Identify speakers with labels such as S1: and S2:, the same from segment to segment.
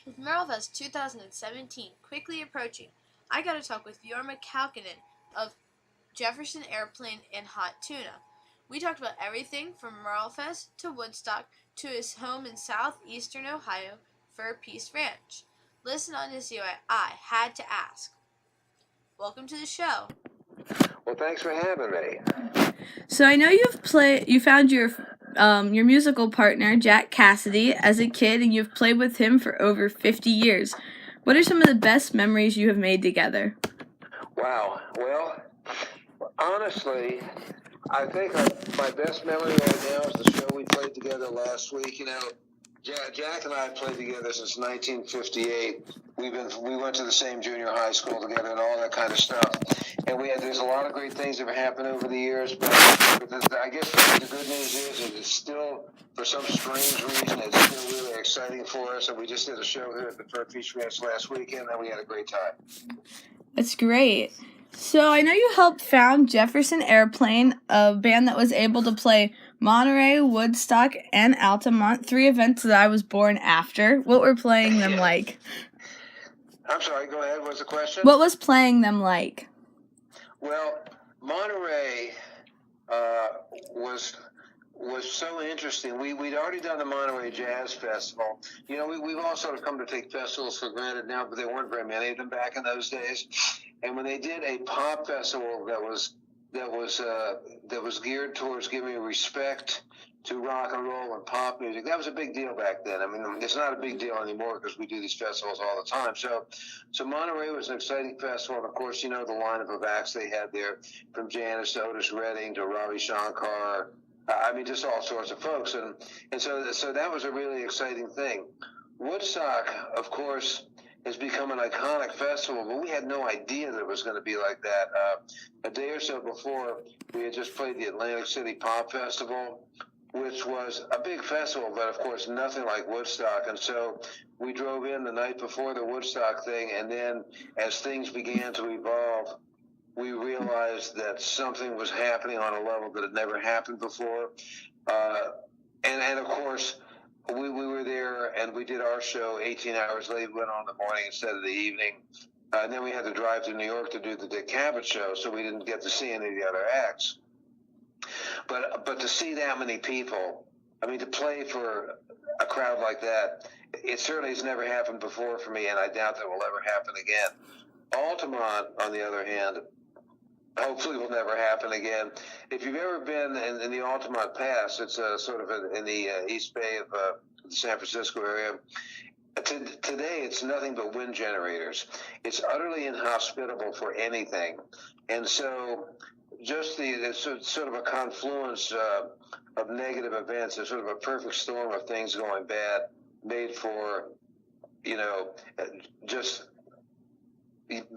S1: With MerleFest 2017 quickly approaching, I got to talk with Jorma Kaukonen of Jefferson Airplane and Hot Tuna. We talked about everything from MerleFest to Woodstock to his home in southeastern Ohio, Fur Peace Ranch. Listen on to see why I had to ask. Welcome to the show.
S2: Well, thanks for having me.
S3: So I know you found your musical partner, Jack Cassidy, as a kid, and you've played with him for over 50 years. What are some of the best memories you have made together?
S2: Wow. Well, honestly, I think my best memory right now is the show we played together last week. Jack and I have played together since 1958. We went to the same junior high school together and all that kind of stuff. And there's a lot of great things that have happened over the years, but I guess the good news is it's still, for some strange reason, it's still really exciting for us. And we just did a show here at the Fur Peace Ranch last weekend, and we had a great time.
S3: That's great. So I know you helped found Jefferson Airplane, a band that was able to play Monterey, Woodstock, and Altamont, 3 events that I was born after. What were playing them like?
S2: I'm sorry, go ahead. What's the question?
S3: What was playing them like?
S2: Well, Monterey was so interesting. We'd already done the Monterey Jazz Festival. We've all sort of come to take festivals for granted now, but there weren't very many of them back in those days. And when they did a pop festival that was geared towards giving respect to rock and roll and pop music, that was a big deal back then. I mean, it's not a big deal anymore because we do these festivals all the time. So Monterey was an exciting festival, and of course, the lineup of acts they had there, from Janis to Otis Redding to Ravi Shankar. Just all sorts of folks, and so that was a really exciting thing. Woodstock, of course, has become an iconic festival, but we had no idea that it was going to be like that. A day or so before, we had just played the Atlantic City Pop Festival, which was a big festival, but of course nothing like Woodstock. And so we drove in the night before the Woodstock thing, and then as things began to evolve, we realized that something was happening on a level that had never happened before. And of course, we were there and we did our show 18 hours late. We went on in the morning instead of the evening. And then we had to drive to New York to do the Dick Cavett show, so we didn't get to see any of the other acts. But to see that many people, to play for a crowd like that, it certainly has never happened before for me, and I doubt that will ever happen again. Altamont, on the other hand, hopefully will never happen again. If you've ever been in the Altamont Pass, it's sort of in the East Bay of the San Francisco area. Today, it's nothing but wind generators. It's utterly inhospitable for anything. And so just it's sort of a confluence of negative events. It's sort of a perfect storm of things going bad, made for, just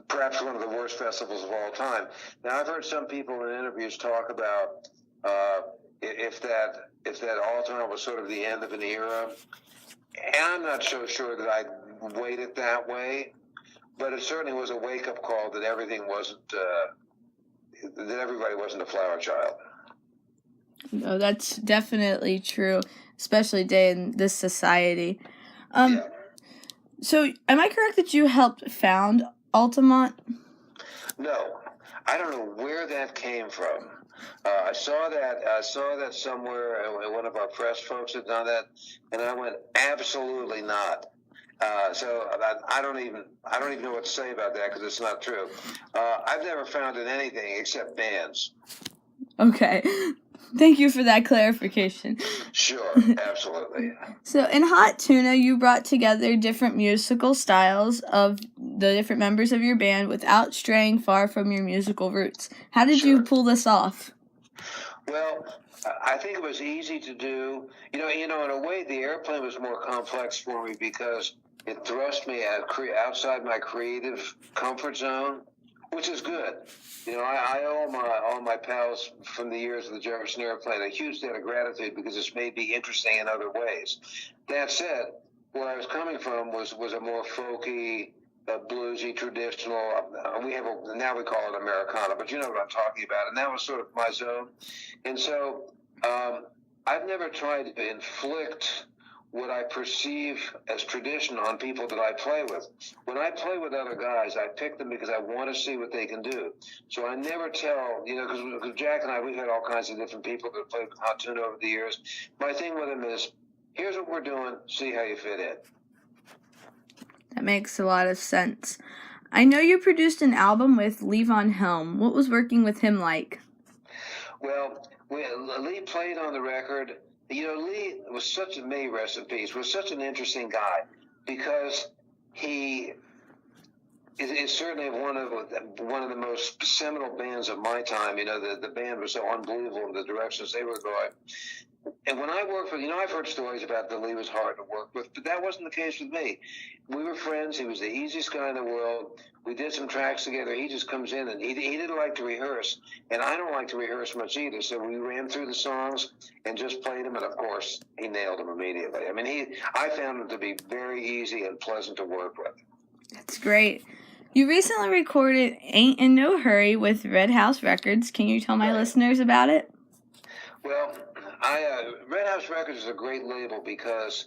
S2: perhaps one of the worst festivals of all time. Now, I've heard some people in interviews talk about if that Altamont was sort of the end of an era. And I'm not so sure that I'd weight it that way, but it certainly was a wake-up call that everything wasn't, that everybody wasn't a flower child.
S3: No, that's definitely true, especially today in this society.
S2: Yeah.
S3: So, am I correct that you helped found Altamont?
S2: No, I don't know where that came from. I saw that somewhere, and one of our press folks had done that, and I went, absolutely not. So I don't even know what to say about that because it's not true. I've never founded anything except bands.
S3: Okay. Thank you for that clarification.
S2: Sure, absolutely.
S3: So in Hot Tuna, you brought together different musical styles of the different members of your band without straying far from your musical roots. How did you pull this off?
S2: Well, I think it was easy to do. In a way, the Airplane was more complex for me because it thrust me outside my creative comfort zone, which is good. I owe all my pals from the years of the Jefferson Airplane a huge debt of gratitude because it's made me interesting in other ways. That said, where I was coming from was a more folky, bluesy, traditional. Now we call it Americana, but you know what I'm talking about. And that was sort of my zone. And so I've never tried to inflict what I perceive as tradition on people that I play with. When I play with other guys, I pick them because I want to see what they can do. So I never tell, because Jack and I, we've had all kinds of different people that have played with Hot Tuna over the years. My thing with them is, here's what we're doing, see how you fit in.
S3: That makes a lot of sense. I know you produced an album with Levon Helm. What was working with him like?
S2: Well, Lee played on the record. Lee was may he rest in peace, was such an interesting guy because he is certainly one of the most seminal bands of my time. The band was so unbelievable in the directions they were going. And when I worked with, I've heard stories about that Lee was hard to work with, but that wasn't the case with me. We were friends. He was the easiest guy in the world. We did some tracks together. He just comes in, and he didn't like to rehearse, and I don't like to rehearse much either. So we ran through the songs and just played them, and of course, he nailed them immediately. I mean, I found him to be very easy and pleasant to work with.
S3: That's great. You recently recorded Ain't in No Hurry with Red House Records. Can you tell my listeners about it?
S2: Well, Red House Records is a great label because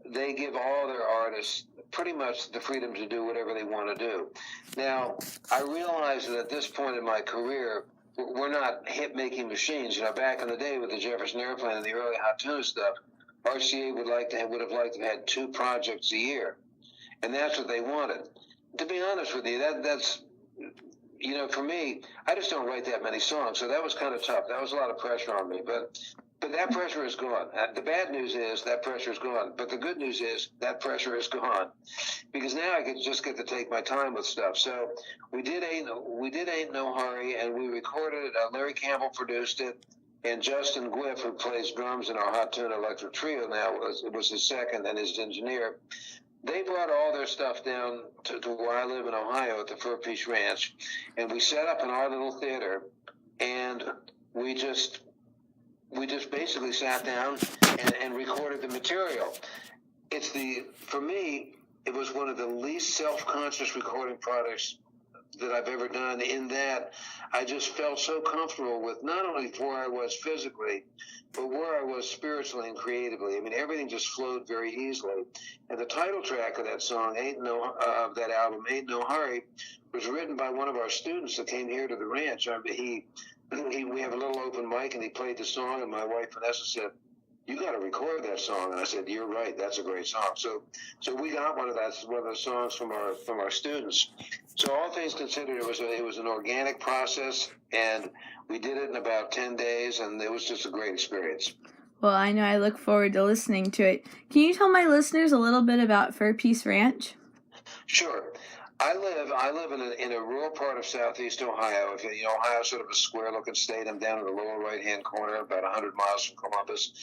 S2: they give all their artists pretty much the freedom to do whatever they want to do. Now, I realize that at this point in my career, we're not hit-making machines. Back in the day with the Jefferson Airplane and the early Hot Tuna stuff, RCA would have liked to have had 2 projects a year, and that's what they wanted. To be honest with you, that's for me, I just don't write that many songs, so that was kind of tough. That was a lot of pressure on me, but that pressure is gone. The bad news is that pressure is gone, but the good news is that pressure is gone because now I just get to take my time with stuff. So we did Ain't No Hurry, and we recorded it. Larry Campbell produced it, and Justin Guiff, who plays drums in our Hot Tuna Electric Trio now, was his second and his engineer. They brought all their stuff down to where I live in Ohio at the Fur Peach Ranch, and we set up in our little theater, and we just basically sat down and recorded the material. For me, it was one of the least self-conscious recording projects that I've ever done, in that I just felt so comfortable with not only where I was physically, but where I was spiritually and creatively. I mean, everything just flowed very easily. And the title track of that song, of that album, Ain't No Hurry, was written by one of our students that came here to the ranch. We have a little open mic, and he played the song, and my wife Vanessa said, "You got to record that song." And I said, "You're right. That's a great song." So we got one of the songs from our students. So all things considered, it was an organic process, and we did it in about 10 days, and it was just a great experience.
S3: Well, I know I look forward to listening to it. Can you tell my listeners a little bit about Fur Peace Ranch?
S2: Sure. I live in a rural part of southeast Ohio. Ohio is sort of a square-looking state. I'm down in the lower right-hand corner, about 100 miles from Columbus.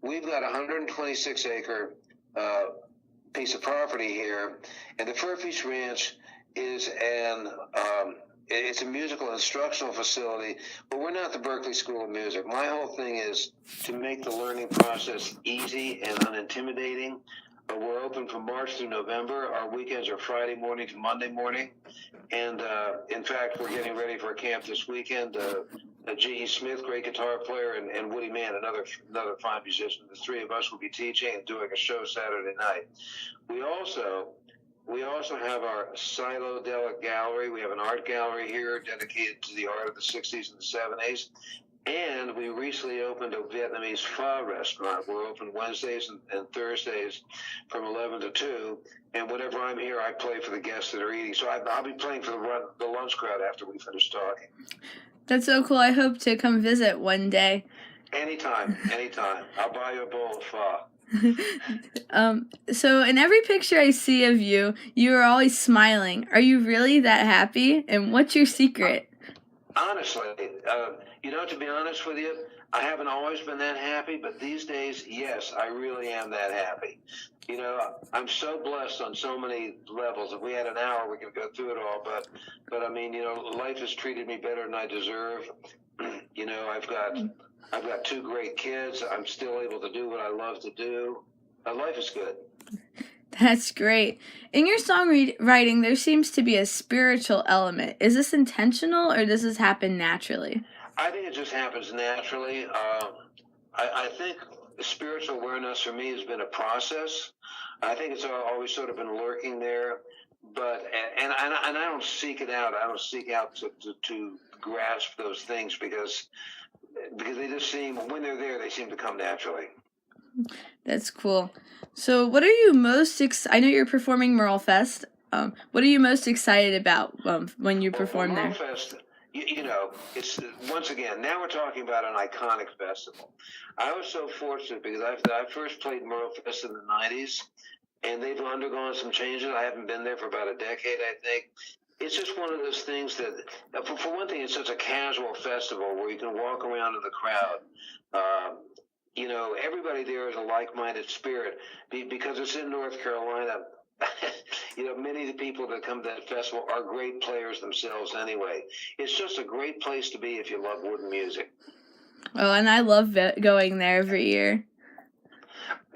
S2: We've got a 126-acre piece of property here, and the Fur Peace Ranch is it's a musical instructional facility, but we're not the Berklee School of Music. My whole thing is to make the learning process easy and unintimidating. We're open from March through November. Our weekends are Friday morning to Monday morning. And in fact, we're getting ready for a camp this weekend. G.E. Smith, great guitar player, and Woody Mann, another fine musician. The 3 of us will be teaching and doing a show Saturday night. We also have our Psychedelic Gallery. We have an art gallery here dedicated to the art of the 60s and the 70s. And we recently opened a Vietnamese Pho restaurant. We're open Wednesdays and Thursdays from 11 to 2. And whenever I'm here, I play for the guests that are eating. So I'll be playing for the lunch crowd after we finish talking.
S3: That's so cool. I hope to come visit one day.
S2: Anytime. I'll buy you a bowl of pho.
S3: So in every picture I see of you, you are always smiling. Are you really that happy? And what's your secret?
S2: Honestly, to be honest with you, I haven't always been that happy, but these days, yes, I really am that happy. I'm so blessed on so many levels. If we had an hour, we could go through it all, but I mean, life has treated me better than I deserve. I've got 2 great kids. I'm still able to do what I love to do. My life is good.
S3: That's great. In your songwriting, there seems to be a spiritual element. Is this intentional, or does this happen naturally?
S2: I think it just happens naturally. I think spiritual awareness for me has been a process. I think it's always sort of been lurking there, but and I don't seek it out. I don't seek out to grasp those things because they just seem, when they're there, they seem to come naturally.
S3: That's cool. So, what are you most I know you're performing MerleFest. What are you most excited about when you perform there?
S2: MerleFest, it's, once again, now we're talking about an iconic festival. I was so fortunate because I first played MerleFest in the 90s, and they've undergone some changes. I haven't been there for about a decade, I think. It's just one of those things that, for one thing, it's such a casual festival where you can walk around in the crowd. Everybody there is a like-minded spirit because it's in North Carolina. Many of the people that come to that festival are great players themselves anyway. It's just a great place to be if you love wooden music.
S3: Oh, and I love going there every year.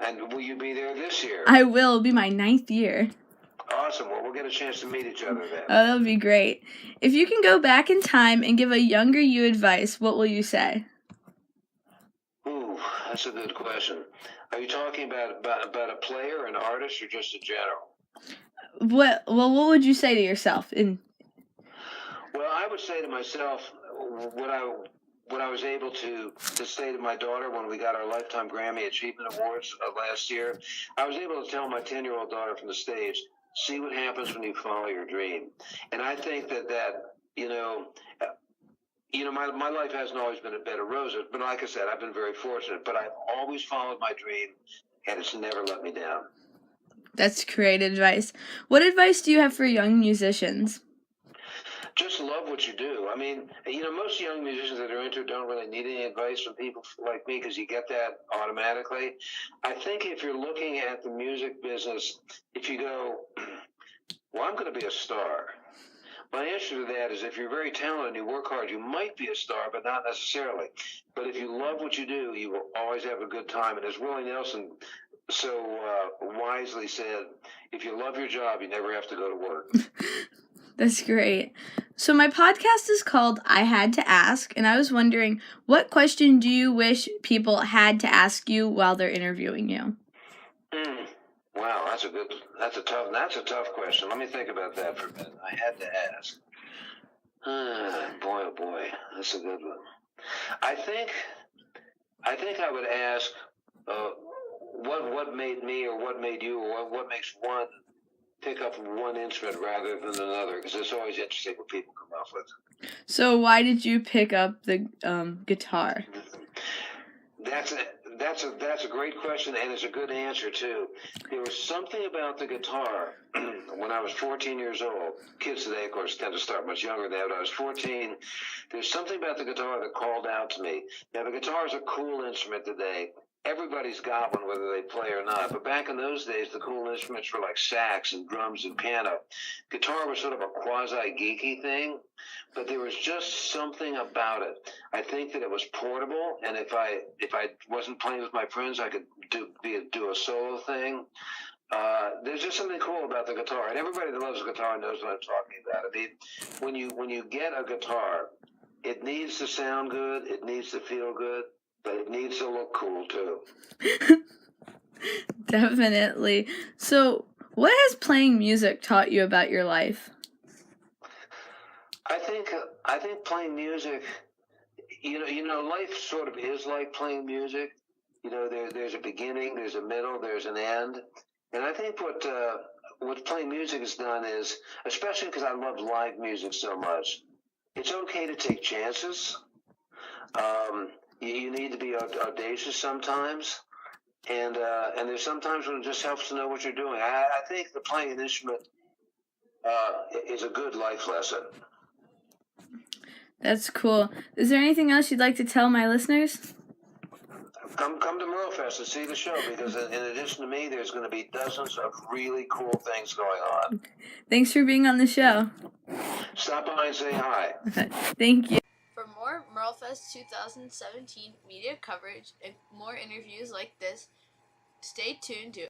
S2: And will you be there this year?
S3: I will. It'll be my 9th year.
S2: Awesome. Well, we'll get a chance to meet each other then.
S3: Oh, that would be great. If you can go back in time and give a younger you advice, what will you say?
S2: Ooh, that's a good question. Are you talking about a player, an artist, or just a general?
S3: What would you say to yourself?
S2: Well, I would say to myself what I was able to say to my daughter when we got our Lifetime Grammy Achievement Awards last year. I was able to tell my 10-year-old daughter from the stage, see what happens when you follow your dream. And I think that my life hasn't always been a bed of roses, but like I said, I've been very fortunate. But I've always followed my dream, and it's never let me down.
S3: That's great advice. What advice do you have for young musicians?
S2: Just love what you do. I mean, most young musicians that are into it don't really need any advice from people like me because you get that automatically. I think if you're looking at the music business, if you go, well, I'm going to be a star. My answer to that is if you're very talented and you work hard, you might be a star, but not necessarily. But if you love what you do, you will always have a good time. And as Willie Nelson so wisely said, if you love your job, you never have to go to work.
S3: That's great. So my podcast is called I Had to Ask, and I was wondering, what question do you wish people had to ask you while they're interviewing you?
S2: Wow, that's a tough question. Let me think about that for a minute. I had to ask. Boy, oh boy, that's a good one. I think I would ask, what made me, or what made you, or what makes one pick up one instrument rather than another? Because it's always interesting what people come up with.
S3: So why did you pick up the guitar?
S2: That's a great question, and it's a good answer too. There was something about the guitar when I was 14 years old. Kids today, of course, tend to start much younger than that. But I was 14. There's something about the guitar that called out to me. Now, the guitar is a cool instrument today. Everybody's got one, whether they play or not. But back in those days, the cool instruments were like sax and drums and piano. Guitar was sort of a quasi-geeky thing, but there was just something about it. I think that it was portable, and if I wasn't playing with my friends, I could do a solo thing. There's just something cool about the guitar, and everybody that loves a guitar knows what I'm talking about. I mean, when you get a guitar, it needs to sound good, it needs to feel good, but it needs to look cool too.
S3: Definitely. So, what has playing music taught you about your life?
S2: I think playing music, life sort of is like playing music. There's a beginning, there's a middle, there's an end, and I think what playing music has done is, especially because I love live music so much, it's okay to take chances. You need to be audacious sometimes, and there's sometimes when it just helps to know what you're doing. I think that playing an instrument is a good life lesson.
S3: That's cool. Is there anything else you'd like to tell my listeners?
S2: Come to MerleFest and see the show, because in addition to me, there's going to be dozens of really cool things going on.
S3: Thanks for being on the show.
S2: Stop by and say hi.
S3: Thank you.
S1: For more MerleFest 2017 media coverage and more interviews like this, stay tuned to